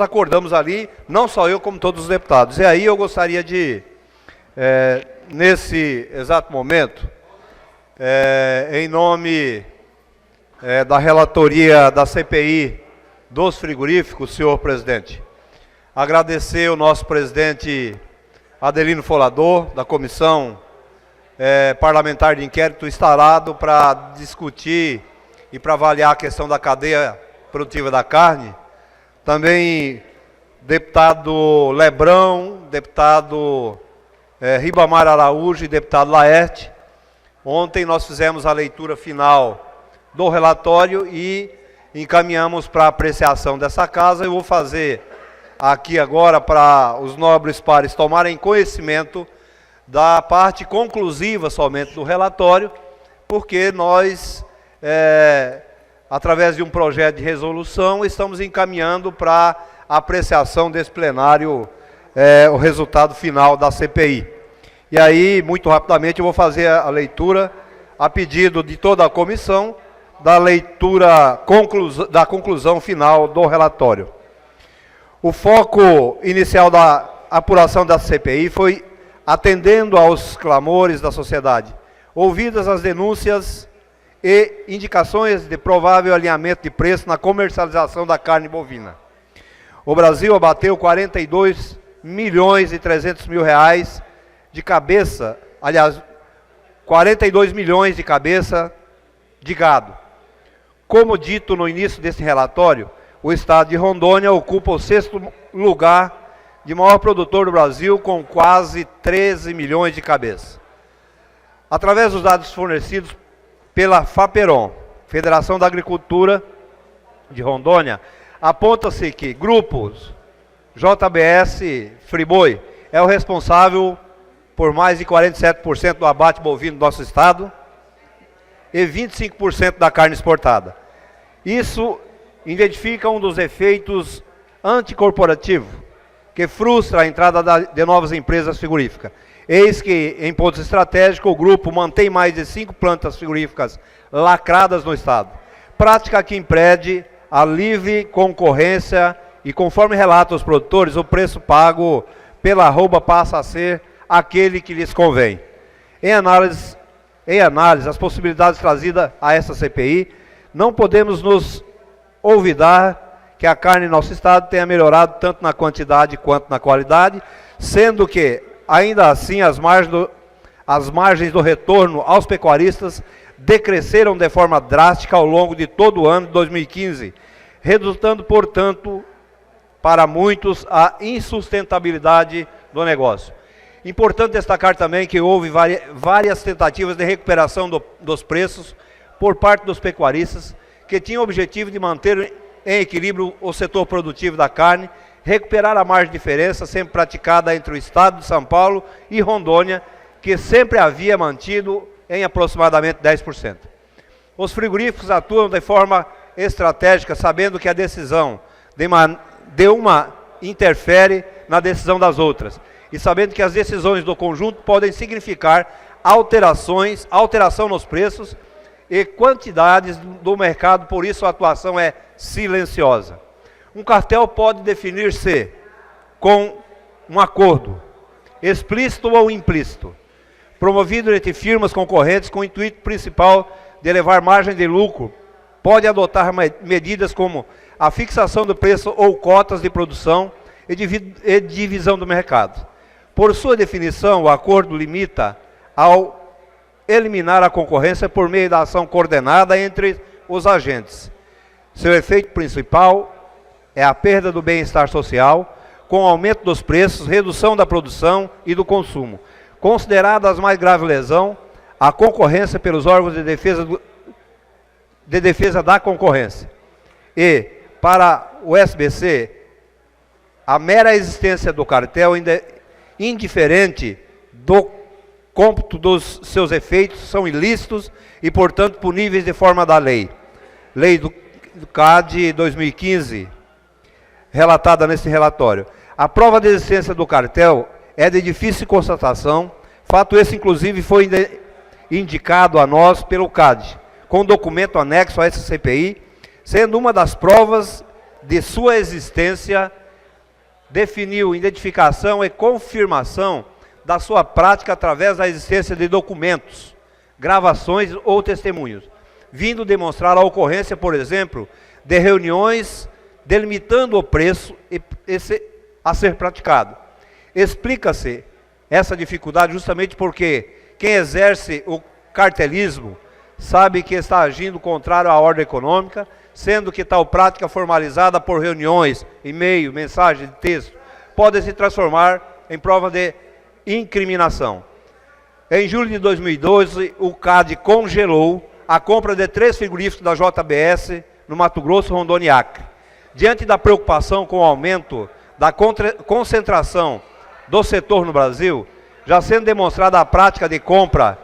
acordamos ali, não só eu, como todos os deputados. E aí eu gostaria de, nesse exato momento, em nome da relatoria da CPI dos frigoríficos, senhor presidente, agradecer o nosso presidente Adelino Folador, da Comissão Parlamentar de Inquérito instalado para discutir e para avaliar a questão da cadeia produtiva da carne. Também deputado Lebrão, deputado Ribamar Araújo e deputado Laerte. Ontem nós fizemos a leitura final do relatório e encaminhamos para a apreciação dessa casa. Eu vou fazer aqui agora para os nobres pares tomarem conhecimento da parte conclusiva somente do relatório, porque nós, através de um projeto de resolução, estamos encaminhando para a apreciação desse plenário o resultado final da CPI. E aí, muito rapidamente, eu vou fazer a leitura, a pedido de toda a comissão, da leitura da conclusão final do relatório. O foco inicial da apuração da CPI foi atendendo aos clamores da sociedade, ouvidas as denúncias e indicações de provável alinhamento de preço na comercialização da carne bovina. O Brasil abateu 42 milhões e 300 mil reais de cabeça, aliás, 42 milhões de cabeça de gado. Como dito no início desse relatório, o estado de Rondônia ocupa o 6º lugar de maior produtor do Brasil, com quase 13 milhões de cabeças. Através dos dados fornecidos pela FAPERON, Federação da Agricultura de Rondônia, aponta-se que grupos JBS Friboi é o responsável por mais de 47% do abate bovino do nosso estado e 25% da carne exportada. Isso identifica um dos efeitos anticorporativos que frustra a entrada de novas empresas frigoríficas. Eis que, em pontos estratégicos, o grupo mantém mais de 5 plantas frigoríficas lacradas no estado. Prática que impede a livre concorrência e, conforme relatam os produtores, o preço pago pela arroba passa a ser aquele que lhes convém. Em análise, as possibilidades trazidas a essa CPI, não podemos nos olvidar que a carne em nosso estado tenha melhorado tanto na quantidade quanto na qualidade, sendo que, ainda assim, as margens do retorno aos pecuaristas decresceram de forma drástica ao longo de todo o ano de 2015, resultando, portanto, para muitos, a insustentabilidade do negócio. Importante destacar também que houve várias tentativas de recuperação dos preços por parte dos pecuaristas, que tinham o objetivo de manter em equilíbrio o setor produtivo da carne, recuperar a margem de diferença sempre praticada entre o estado de São Paulo e Rondônia, que sempre havia mantido em aproximadamente 10%. Os frigoríficos atuam de forma estratégica, sabendo que a decisão de uma interfere na decisão das outras, e sabendo que as decisões do conjunto podem significar alteração nos preços e quantidades do mercado, por isso a atuação é silenciosa. Um cartel pode definir-se com um acordo, explícito ou implícito, promovido entre firmas concorrentes com o intuito principal de elevar margem de lucro, pode adotar medidas como a fixação do preço ou cotas de produção e divisão do mercado. Por sua definição, o acordo limita ao eliminar a concorrência por meio da ação coordenada entre os agentes. Seu efeito principal é a perda do bem-estar social, com aumento dos preços, redução da produção e do consumo. Considerada a mais grave lesão, a concorrência pelos órgãos de defesa da concorrência. E, para o SBC, a mera existência do cartel, indiferente do cômputo dos seus efeitos, são ilícitos e, portanto, puníveis de forma da lei. Lei do CAD 2015, relatada nesse relatório. A prova de existência do cartel é de difícil constatação, fato esse, inclusive, foi indicado a nós pelo CAD, com documento anexo a essa CPI, sendo uma das provas de sua existência definiu identificação e confirmação da sua prática através da existência de documentos, gravações ou testemunhos, vindo demonstrar a ocorrência, por exemplo, de reuniões delimitando o preço a ser praticado. Explica-se essa dificuldade justamente porque quem exerce o cartelismo sabe que está agindo contrário à ordem econômica, sendo que tal prática formalizada por reuniões, e-mail, mensagem de texto, pode se transformar em prova de incriminação. Em julho de 2012, o CAD congelou a compra de 3 frigoríficos da JBS no Mato Grosso, Rondônia e Acre. Diante da preocupação com o aumento da concentração do setor no Brasil, já sendo demonstrada a prática de compra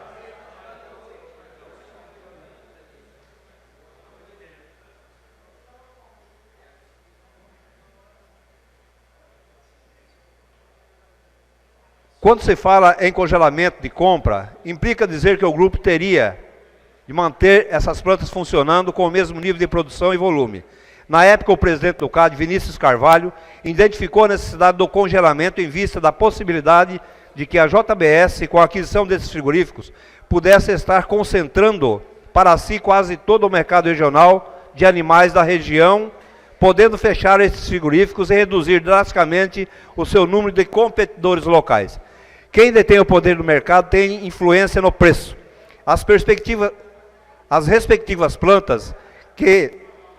Quando se fala em congelamento de compra, implica dizer que o grupo teria de manter essas plantas funcionando com o mesmo nível de produção e volume. Na época, o presidente do CAD, Vinícius Carvalho, identificou a necessidade do congelamento em vista da possibilidade de que a JBS, com a aquisição desses frigoríficos, pudesse estar concentrando para si quase todo o mercado regional de animais da região, podendo fechar esses frigoríficos e reduzir drasticamente o seu número de competidores locais. Quem detém o poder do mercado tem influência no preço. As respectivas plantas que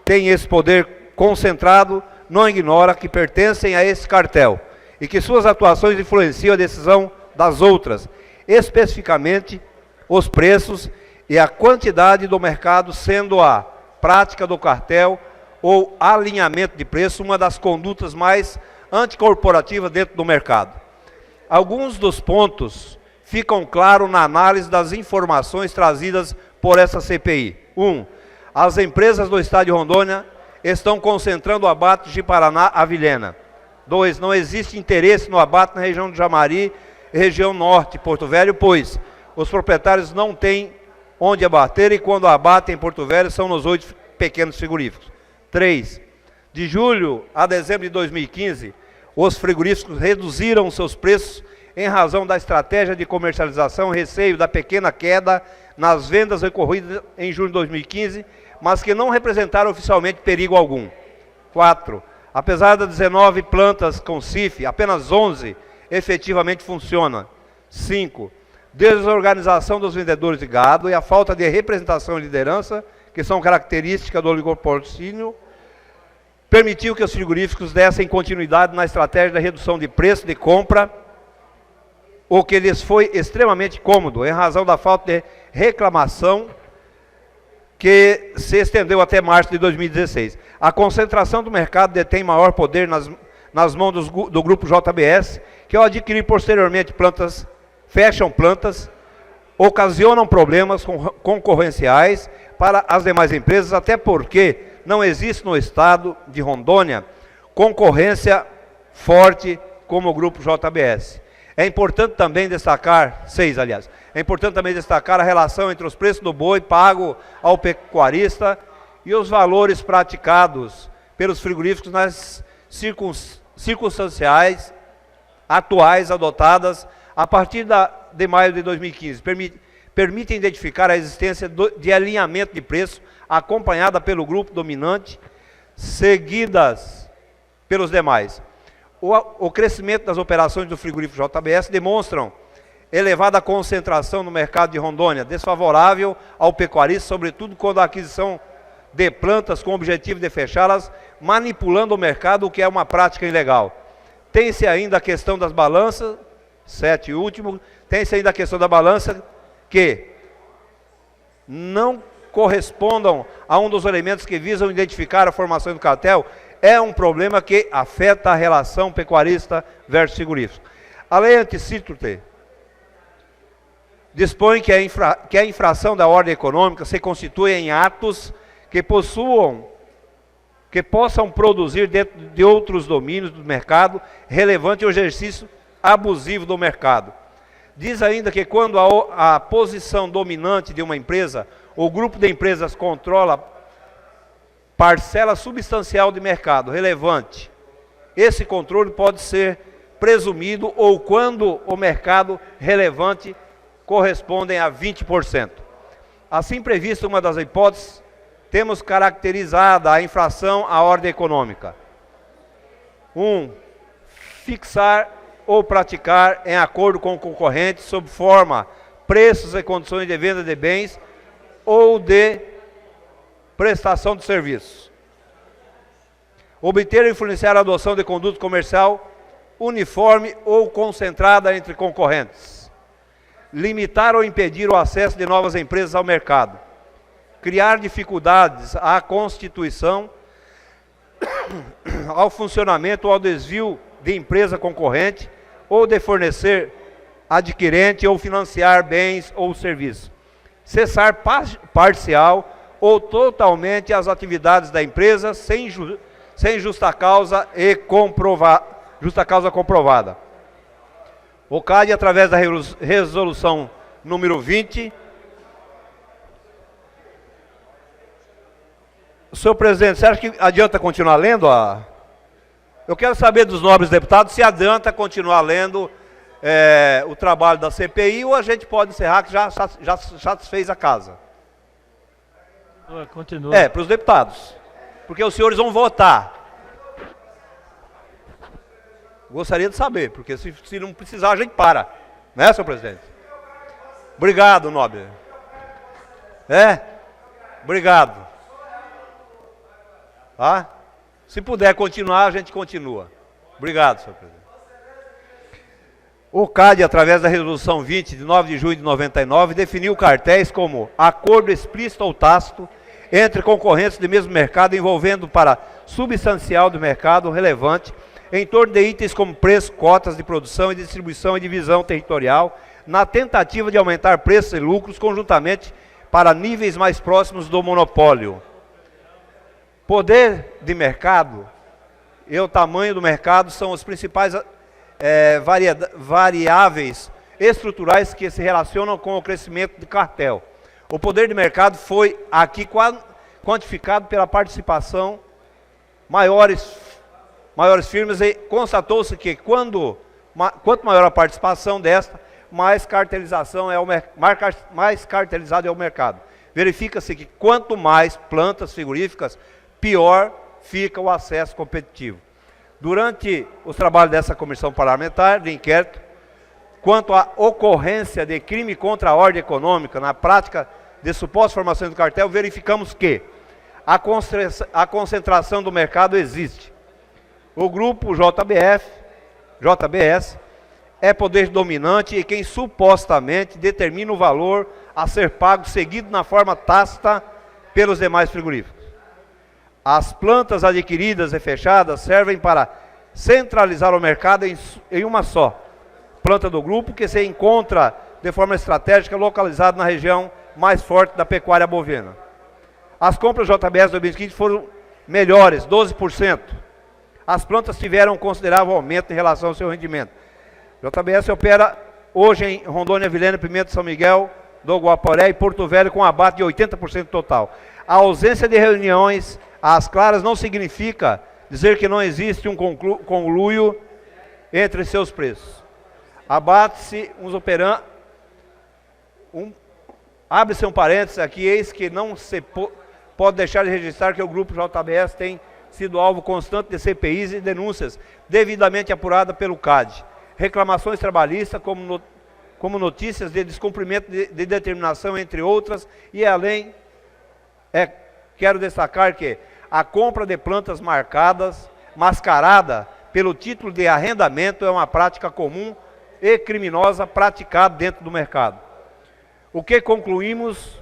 têm esse poder concentrado não ignoram que pertencem a esse cartel e que suas atuações influenciam a decisão das outras, especificamente os preços e a quantidade do mercado, sendo a prática do cartel ou alinhamento de preço uma das condutas mais anticorporativas dentro do mercado. Alguns dos pontos ficam claros na análise das informações trazidas por essa CPI. 1. As empresas do estado de Rondônia estão concentrando o abate de Paraná a Vilhena. 2. Não existe interesse no abate na região de Jamari e região norte, Porto Velho, pois os proprietários não têm onde abater e quando abatem em Porto Velho são nos 8 pequenos frigoríficos. 3. De julho a dezembro de 2015, os frigoríficos reduziram seus preços em razão da estratégia de comercialização, receio da pequena queda nas vendas ocorridas em junho de 2015, mas que não representaram oficialmente perigo algum. 4. Apesar das 19 plantas com CIF, apenas 11 efetivamente funcionam. 5. Desorganização dos vendedores de gado e a falta de representação e liderança, que são características do oligopólio, permitiu que os frigoríficos dessem continuidade na estratégia da redução de preço de compra, o que lhes foi extremamente cômodo, em razão da falta de reclamação que se estendeu até março de 2016. A concentração do mercado detém maior poder nas mãos do grupo JBS, que ao adquirir posteriormente plantas, fecham plantas, ocasionam problemas concorrenciais para as demais empresas, até porque não existe no estado de Rondônia concorrência forte como o grupo JBS. É importante também destacar, é importante também destacar a relação entre os preços do boi pago ao pecuarista e os valores praticados pelos frigoríficos nas circunstanciais atuais adotadas a partir de maio de 2015. Permitem identificar a existência de alinhamento de preço acompanhada pelo grupo dominante, seguidas pelos demais. O crescimento das operações do frigorífico JBS demonstram elevada concentração no mercado de Rondônia, desfavorável ao pecuarista, sobretudo quando a aquisição de plantas com o objetivo de fechá-las, manipulando o mercado, o que é uma prática ilegal. Tem-se ainda a questão das balanças, 7 e último, tem-se ainda a questão da balança que não correspondam a um dos elementos que visam identificar a formação do cartel, é um problema que afeta a relação pecuarista versus frigorífico. A lei anti-cítrute dispõe que a infração da ordem econômica se constitui em atos que possam produzir dentro de outros domínios do mercado relevante ao exercício abusivo do mercado. Diz ainda que quando a posição dominante de uma empresa, o grupo de empresas controla parcela substancial de mercado relevante esse controle pode ser presumido ou quando o mercado relevante correspondem a 20%. Assim prevista uma das hipóteses, temos caracterizada a infração à ordem econômica. 1. Fixar ou praticar em acordo com o concorrente sob forma, preços e condições de venda de bens ou de prestação de serviços. Obter e influenciar a adoção de conduta comercial uniforme ou concentrada entre concorrentes. Limitar ou impedir o acesso de novas empresas ao mercado. Criar dificuldades à constituição, ao funcionamento ou ao desvio de empresa concorrente ou de fornecer adquirente ou financiar bens ou serviços. Cessar parcial ou totalmente as atividades da empresa sem justa causa comprovada. O CAD, através da resolução número 20. Senhor presidente, você acha que adianta continuar lendo? Eu quero saber dos nobres deputados se adianta continuar lendo o trabalho da CPI ou a gente pode encerrar, que já satisfez a casa. Continua. Para os deputados. Porque os senhores vão votar. Gostaria de saber, porque se não precisar a gente para. Né, senhor presidente? Obrigado, nobre. Obrigado. Tá? Se puder continuar, a gente continua. Obrigado, senhor presidente. O CAD, através da resolução 20, de 9 de junho de 99, definiu cartéis como acordo explícito ou tácito entre concorrentes do mesmo mercado, envolvendo para substancial do mercado relevante, em torno de itens como preço, cotas de produção e distribuição e divisão territorial, na tentativa de aumentar preços e lucros conjuntamente para níveis mais próximos do monopólio. Poder de mercado e o tamanho do mercado são os principais variáveis estruturais que se relacionam com o crescimento de cartel. O poder de mercado foi aqui quantificado pela participação maiores firmas e constatou-se que quanto maior a participação desta, mais cartelizado é o mercado. Verifica-se que quanto mais plantas frigoríficas, pior fica o acesso competitivo. Durante os trabalhos dessa comissão parlamentar de inquérito, quanto à ocorrência de crime contra a ordem econômica na prática de supostas formações do cartel, verificamos que a concentração do mercado existe. O grupo JBS é poder dominante e quem supostamente determina o valor a ser pago, seguido na forma tácita pelos demais frigoríficos. As plantas adquiridas e fechadas servem para centralizar o mercado em uma só planta do grupo, que se encontra de forma estratégica localizada na região mais forte da pecuária bovina. As compras JBS 2015 foram melhores, 12%. As plantas tiveram um considerável aumento em relação ao seu rendimento. JBS opera hoje em Rondônia, Vilhena, Pimenta, São Miguel, do Guaporé e Porto Velho com abate de 80% total. A ausência de reuniões às claras não significa dizer que não existe um conluio entre seus preços. Abate-se abre-se um parênteses aqui, eis que não se pode deixar de registrar que o grupo JBS tem sido alvo constante de CPIs e denúncias devidamente apuradas pelo CAD. Reclamações trabalhistas, como notícias de descumprimento de determinação, entre outras, e além, quero destacar que a compra de plantas mascarada pelo título de arrendamento é uma prática comum e criminosa praticada dentro do mercado. O que concluímos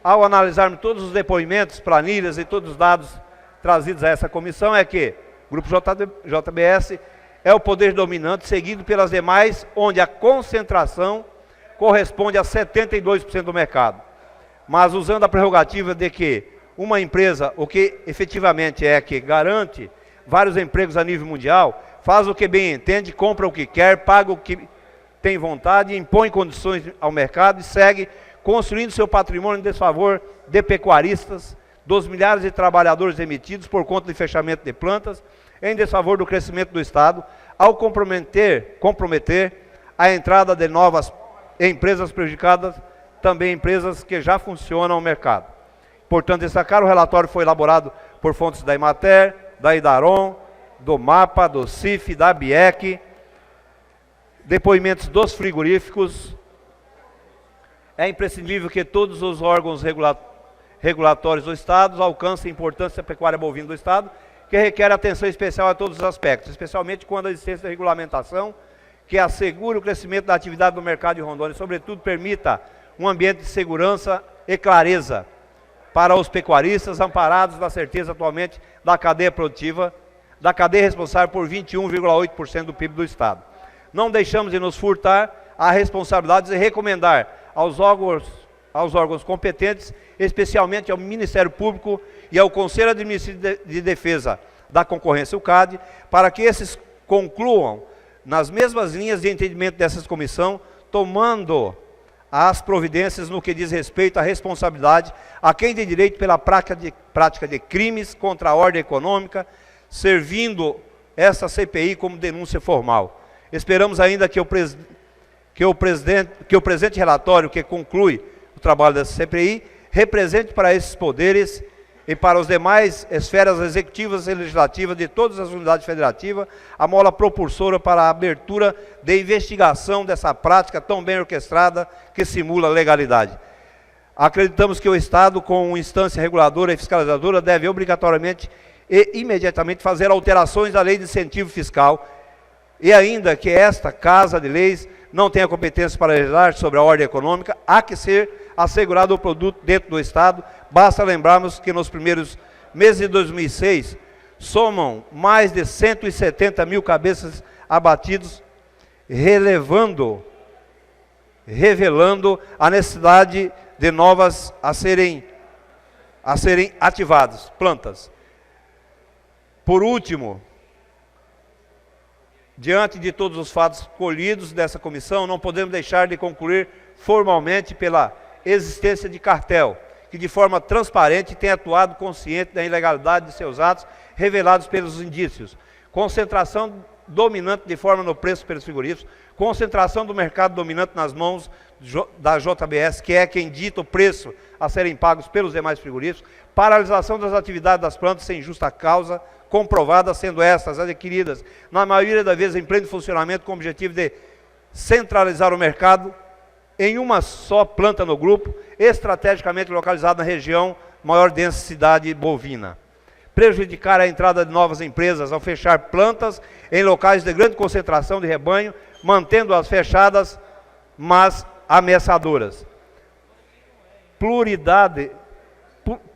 ao analisarmos todos os depoimentos, planilhas e todos os dados trazidos a essa comissão é que o Grupo JBS é o poder dominante, seguido pelas demais, onde a concentração corresponde a 72% do mercado. Mas usando a prerrogativa de que uma empresa, o que efetivamente é que garante vários empregos a nível mundial, faz o que bem entende, compra o que quer, paga o que tem vontade, impõe condições ao mercado e segue construindo seu patrimônio em desfavor de pecuaristas, dos milhares de trabalhadores demitidos por conta de fechamento de plantas, em desfavor do crescimento do Estado, ao comprometer a entrada de novas empresas prejudicadas, também empresas que já funcionam no mercado. Portanto, destacar, o relatório foi elaborado por fontes da Emater, da Idaron, do MAPA, do CIF, da BIEC, depoimentos dos frigoríficos. É imprescindível que todos os órgãos regulatórios do Estado alcancem a importância da pecuária bovina do Estado, que requer atenção especial a todos os aspectos, especialmente quando a existência da regulamentação que assegure o crescimento da atividade do mercado de Rondônia e, sobretudo, permita um ambiente de segurança e clareza para os pecuaristas, amparados na certeza atualmente da cadeia produtiva, da cadeia responsável por 21,8% do PIB do Estado. Não deixamos de nos furtar a responsabilidade de recomendar aos órgãos competentes, especialmente ao Ministério Público e ao Conselho Administrativo de Defesa da Concorrência, o CAD, para que esses concluam nas mesmas linhas de entendimento dessa comissão, tomando as providências no que diz respeito à responsabilidade a quem tem direito pela prática de crimes contra a ordem econômica, servindo essa CPI como denúncia formal. Esperamos ainda que o presente relatório, que conclui o trabalho dessa CPI, represente para esses poderes e para as demais esferas executivas e legislativas de todas as unidades federativas, a mola propulsora para a abertura de investigação dessa prática tão bem orquestrada que simula legalidade. Acreditamos que o Estado, com instância reguladora e fiscalizadora, deve obrigatoriamente e imediatamente fazer alterações à lei de incentivo fiscal, e ainda que esta Casa de Leis não tenha competência para legislar sobre a ordem econômica, há que ser assegurado o produto dentro do Estado. Basta lembrarmos que nos primeiros meses de 2006, somam mais de 170 mil cabeças abatidos, revelando a necessidade de novas a serem ativadas, plantas. Por último, diante de todos os fatos colhidos dessa comissão, não podemos deixar de concluir formalmente pela existência de cartel, que de forma transparente tem atuado consciente da ilegalidade de seus atos, revelados pelos indícios. Concentração dominante de forma no preço pelos frigoríficos, concentração do mercado dominante nas mãos da JBS, que é quem dita o preço a serem pagos pelos demais frigoríficos, paralisação das atividades das plantas sem justa causa, comprovadas, sendo estas adquiridas, na maioria das vezes, em pleno funcionamento, com o objetivo de centralizar o mercado em uma só planta no grupo, estrategicamente localizada na região maior densidade bovina. Prejudicar a entrada de novas empresas ao fechar plantas em locais de grande concentração de rebanho, mantendo-as fechadas, mas ameaçadoras.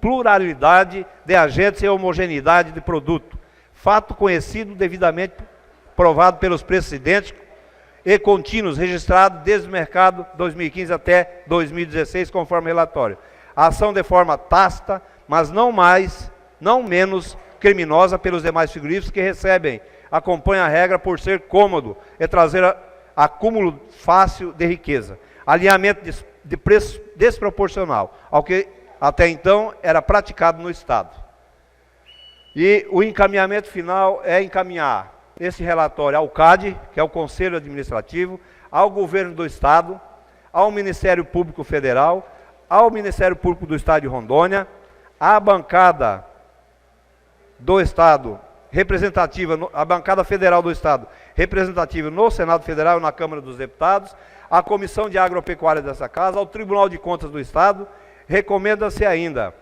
Pluralidade de agentes e homogeneidade de produto. Fato conhecido, devidamente provado pelos preços idênticos e contínuos, registrados desde o mercado 2015 até 2016, conforme relatório. A ação de forma tácita, mas não menos criminosa pelos demais frigoríficos que recebem, acompanha a regra por ser cômodo e trazer acúmulo fácil de riqueza. Alinhamento de preço desproporcional ao que até então era praticado no Estado. E o encaminhamento final é encaminhar esse relatório ao CAD, que é o Conselho Administrativo, ao Governo do Estado, ao Ministério Público Federal, ao Ministério Público do Estado de Rondônia, à bancada do Estado representativa, a bancada federal do Estado representativa no Senado Federal e na Câmara dos Deputados, à Comissão de Agropecuária dessa Casa, ao Tribunal de Contas do Estado. Recomenda-se ainda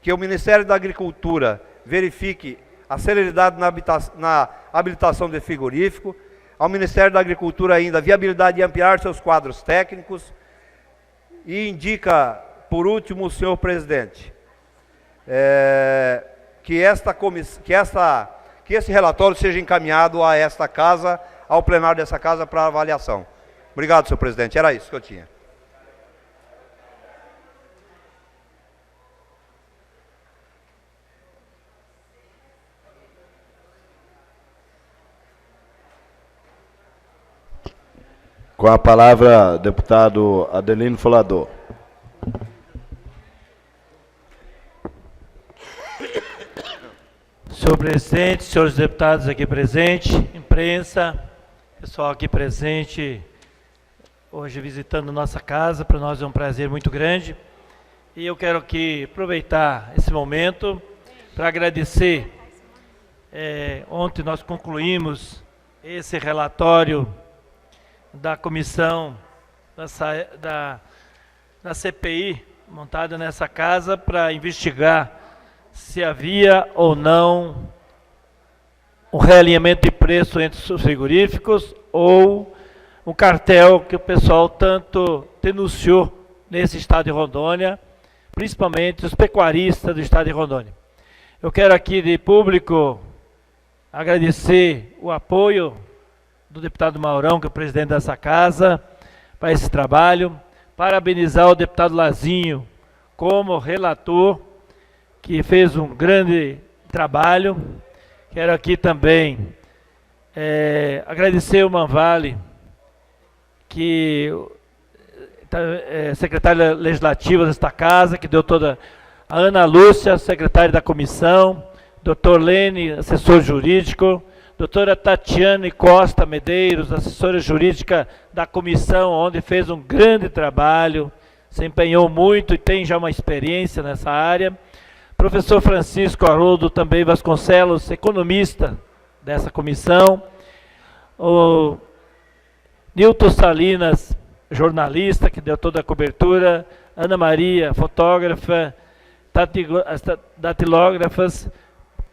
que o Ministério da Agricultura verifique a celeridade na habilitação de frigorífico, ao Ministério da Agricultura ainda a viabilidade de ampliar seus quadros técnicos, e indica, por último, o senhor presidente, que esse relatório seja encaminhado a esta casa, ao plenário dessa casa, para avaliação. Obrigado, senhor presidente. Era isso que eu tinha. Com a palavra, deputado Adelino Folador. Senhor presidente, senhores deputados aqui presentes, imprensa, pessoal aqui presente, hoje visitando nossa casa, para nós é um prazer muito grande. E eu quero aqui aproveitar esse momento para agradecer. Ontem nós concluímos esse relatório da comissão da CPI, montada nessa casa, para investigar se havia ou não um realinhamento de preço entre os frigoríficos ou um cartel que o pessoal tanto denunciou nesse estado de Rondônia, principalmente os pecuaristas do estado de Rondônia. Eu quero aqui de público agradecer o apoio do deputado Maurão, que é o presidente dessa casa, para esse trabalho, parabenizar o deputado Lazinho como relator, que fez um grande trabalho. Quero aqui também agradecer o Manvale, que é secretária legislativa desta casa, que deu toda... A Ana Lúcia, secretária da comissão, Dr. Lene, assessor jurídico, doutora Tatiane Costa Medeiros, assessora jurídica da comissão, onde fez um grande trabalho, se empenhou muito e tem já uma experiência nessa área. Professor Francisco Haroldo também Vasconcelos, economista dessa comissão. O Nilton Salinas, jornalista, que deu toda a cobertura. Ana Maria, fotógrafa. Datilógrafas,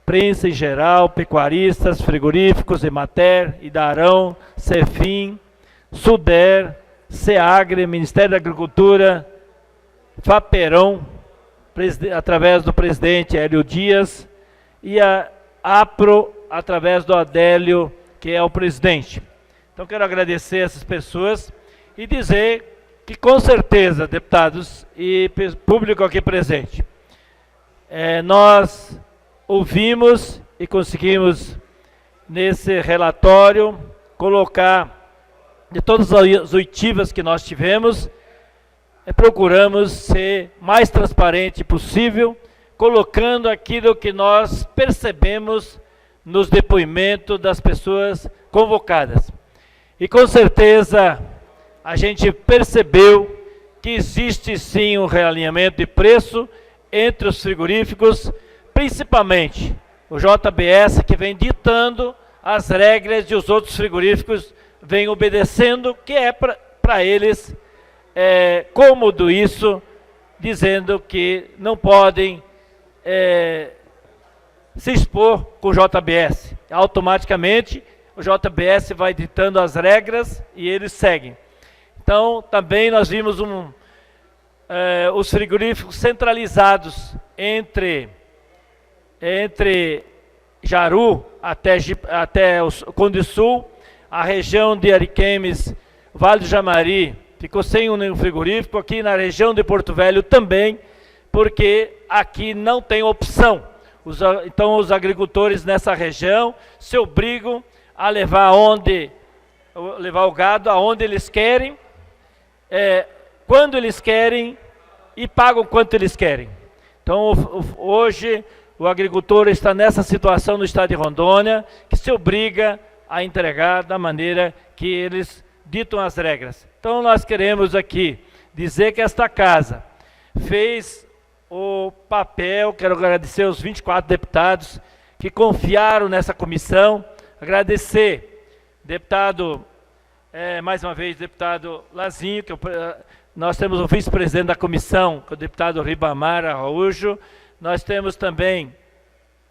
prensa em geral, pecuaristas, frigoríficos, Emater, Idarão, Cefim, Suder, Seagre, Ministério da Agricultura, Faperão, através do presidente Hélio Dias, e a APRO, através do Adélio, que é o presidente. Então, quero agradecer essas pessoas e dizer que, com certeza, deputados e público aqui presente, nós ouvimos e conseguimos, nesse relatório, colocar, de todas as oitivas que nós tivemos, procuramos ser mais transparente possível, colocando aquilo que nós percebemos nos depoimentos das pessoas convocadas. E com certeza a gente percebeu que existe sim um realinhamento de preço entre os frigoríficos, principalmente o JBS, que vem ditando as regras e os outros frigoríficos vêm obedecendo, que é para eles cômodo isso, dizendo que não podem se expor com o JBS. Automaticamente o JBS vai ditando as regras e eles seguem. Então também nós vimos os frigoríficos centralizados entre Jaru até o Conde Sul, a região de Ariquemes, Vale do Jamari, ficou sem um frigorífico, aqui na região de Porto Velho também, porque aqui não tem opção. Então os agricultores nessa região se obrigam a levar o gado aonde eles querem, quando eles querem e pagam quanto eles querem. Então hoje o agricultor está nessa situação no estado de Rondônia, que se obriga a entregar da maneira que eles ditam as regras. Então nós queremos aqui dizer que esta casa fez o papel. Quero agradecer aos 24 deputados que confiaram nessa comissão, agradecer deputado, mais uma vez, deputado Lazinho, que nós temos o vice-presidente da comissão, que é o deputado Ribamar Araújo. Nós temos também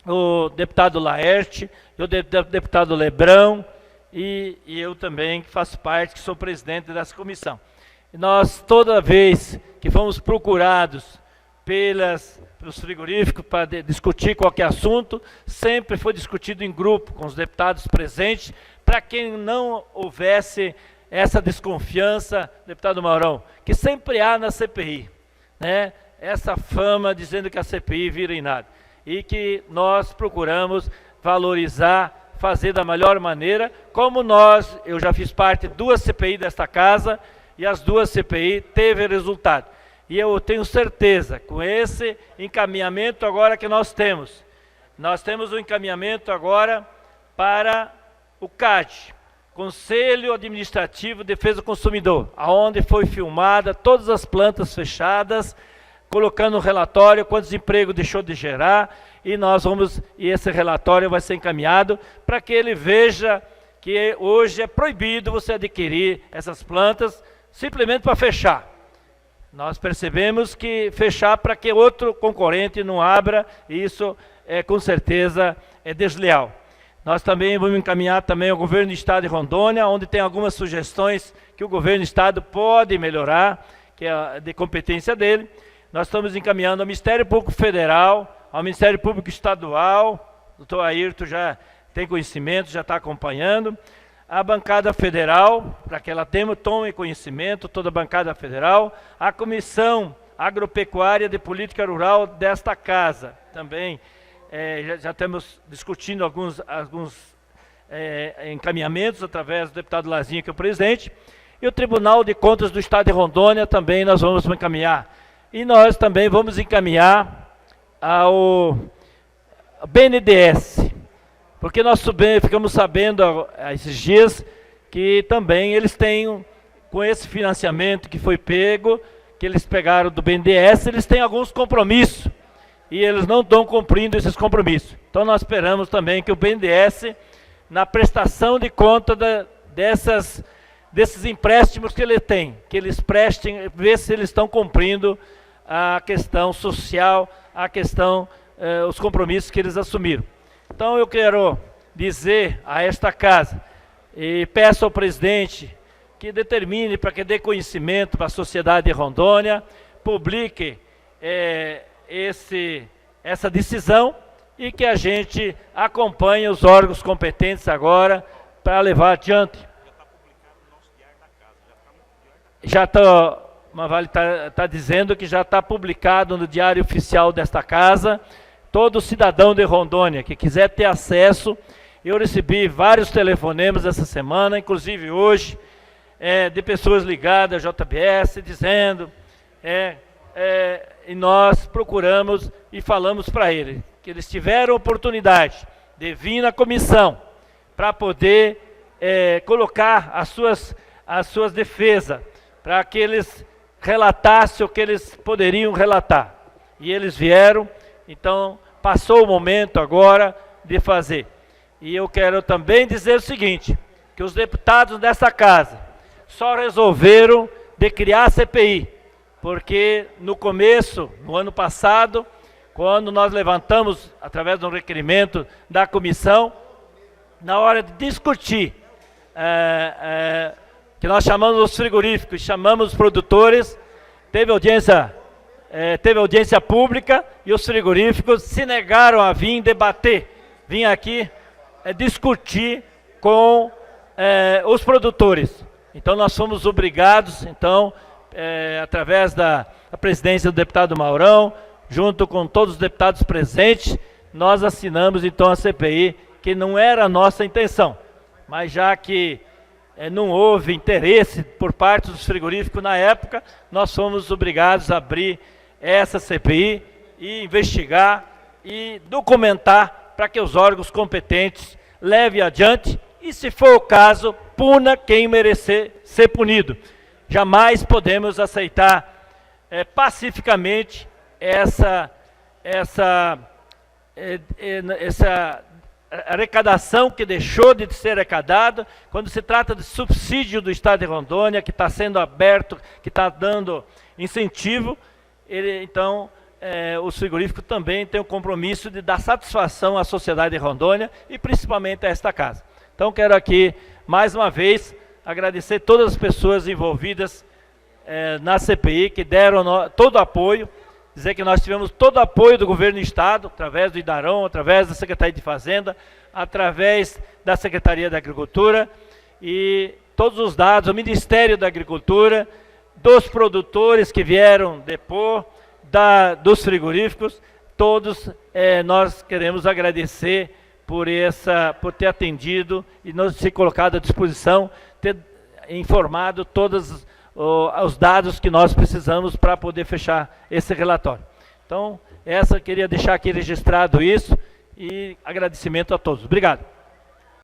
o deputado Laerte, o deputado Lebrão, e eu também, que faço parte, que sou presidente dessa comissão. E nós, toda vez que fomos procurados pelos frigoríficos para discutir qualquer assunto, sempre foi discutido em grupo, com os deputados presentes, para que não houvesse essa desconfiança, deputado Maurão, que sempre há na CPI, né? Essa fama dizendo que a CPI vira em nada. E que nós procuramos valorizar, fazer da melhor maneira, como eu já fiz parte de 2 CPI desta casa, e as 2 CPI teve resultado. E eu tenho certeza, com esse encaminhamento agora que nós temos, nós temos um encaminhamento agora para o CAD, Conselho Administrativo de Defesa do Consumidor, aonde foi filmada todas as plantas fechadas, colocando um relatório, quantos empregos deixou de gerar, e esse relatório vai ser encaminhado para que ele veja que hoje é proibido você adquirir essas plantas simplesmente para fechar. Nós percebemos que fechar para que outro concorrente não abra, isso com certeza é desleal. Nós também vamos encaminhar também ao governo do estado de Rondônia, onde tem algumas sugestões que o governo do estado pode melhorar, que é de competência dele. Nós estamos encaminhando ao Ministério Público Federal, ao Ministério Público Estadual, o doutor Ayrton já tem conhecimento, já está acompanhando, a bancada federal, para que ela tome conhecimento, toda a bancada federal, a Comissão Agropecuária de Política Rural desta casa, também já estamos discutindo alguns encaminhamentos através do deputado Lazinho, que é o presidente, e o Tribunal de Contas do Estado de Rondônia também nós vamos encaminhar. E nós também vamos encaminhar ao BNDES, porque nós ficamos sabendo esses dias que também eles têm, com esse financiamento que foi pego, que eles pegaram do BNDES, eles têm alguns compromissos, e eles não estão cumprindo esses compromissos. Então nós esperamos também que o BNDES, na prestação de conta desses empréstimos que ele tem, que eles prestem, ver se eles estão cumprindo a questão social, a questão, os compromissos que eles assumiram. Então eu quero dizer a esta casa, e peço ao presidente que determine, para que dê conhecimento para a sociedade de Rondônia, publique essa decisão e que a gente acompanhe os órgãos competentes agora para levar adiante. Já está, Mavali está dizendo que já está publicado no Diário Oficial desta casa. Todo cidadão de Rondônia que quiser ter acesso, eu recebi vários telefonemas essa semana, inclusive hoje, de pessoas ligadas à JBS, dizendo, e nós procuramos e falamos para eles, que eles tiveram oportunidade de vir na comissão para poder colocar as suas defesas, para que eles relatassem o que eles poderiam relatar. E eles vieram, então passou o momento agora de fazer. E eu quero também dizer o seguinte, que os deputados dessa casa só resolveram de criar a CPI, porque no começo, no ano passado, quando nós levantamos, através de um requerimento da comissão, na hora de discutir, que nós chamamos os frigoríficos, chamamos os produtores, teve audiência pública e os frigoríficos se negaram a vir debater, vir aqui discutir com os produtores. Então nós fomos obrigados, então, através da presidência do deputado Maurão, junto com todos os deputados presentes, nós assinamos então a CPI, que não era a nossa intenção, mas já que não houve interesse por parte dos frigoríficos na época, nós fomos obrigados a abrir essa CPI e investigar e documentar para que os órgãos competentes levem adiante e, se for o caso, puna quem merecer ser punido. Jamais podemos aceitar pacificamente essa arrecadação que deixou de ser arrecadada, quando se trata de subsídio do Estado de Rondônia, que está sendo aberto, que está dando incentivo, então os frigoríficos também têm o compromisso de dar satisfação à sociedade de Rondônia e principalmente a esta casa. Então quero aqui, mais uma vez, agradecer todas as pessoas envolvidas na CPI, que deram todo o apoio, dizer que nós tivemos todo o apoio do governo do Estado, através do Idarão, através da Secretaria de Fazenda, através da Secretaria da Agricultura, e todos os dados, o Ministério da Agricultura, dos produtores que vieram depor, dos frigoríficos, todos nós queremos agradecer por ter atendido e nos se colocado à disposição, ter informado todos os dados que nós precisamos para poder fechar esse relatório. Então, queria deixar aqui registrado isso, e agradecimento a todos. Obrigado.